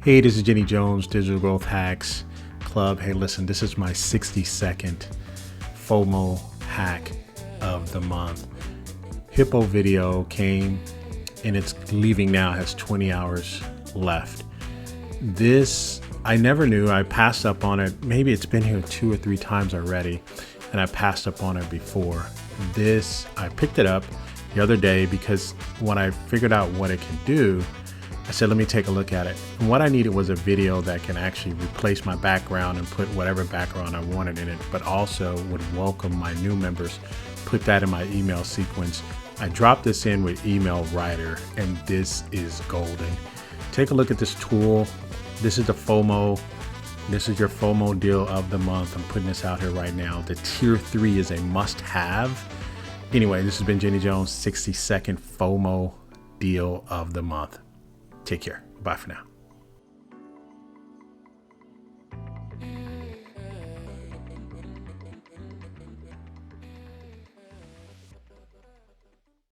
Hey, this is Jenny Jones, Digital Growth Hacks Club. Hey, listen, this is my 60-second FOMO hack of the month. Hippo video came and it's leaving now, has 20 hours left. This, I never knew. I passed up on it. Maybe it's been here 2 or 3 times already, and I passed up on it before. This, I picked it up the other day because when I figured out what it can do, I said, let me take a look at it. And what I needed was a video that can actually replace my background and put whatever background I wanted in it, but also would welcome my new members, put that in my email sequence. I dropped this in with Email Writer, and this is golden. Take a look at this tool. This is the FOMO. This is your FOMO deal of the month. I'm putting this out here right now. The tier 3 is a must-have. Anyway, this has been Jenny Jones, 60-second FOMO deal of the month. Take care. Bye for now.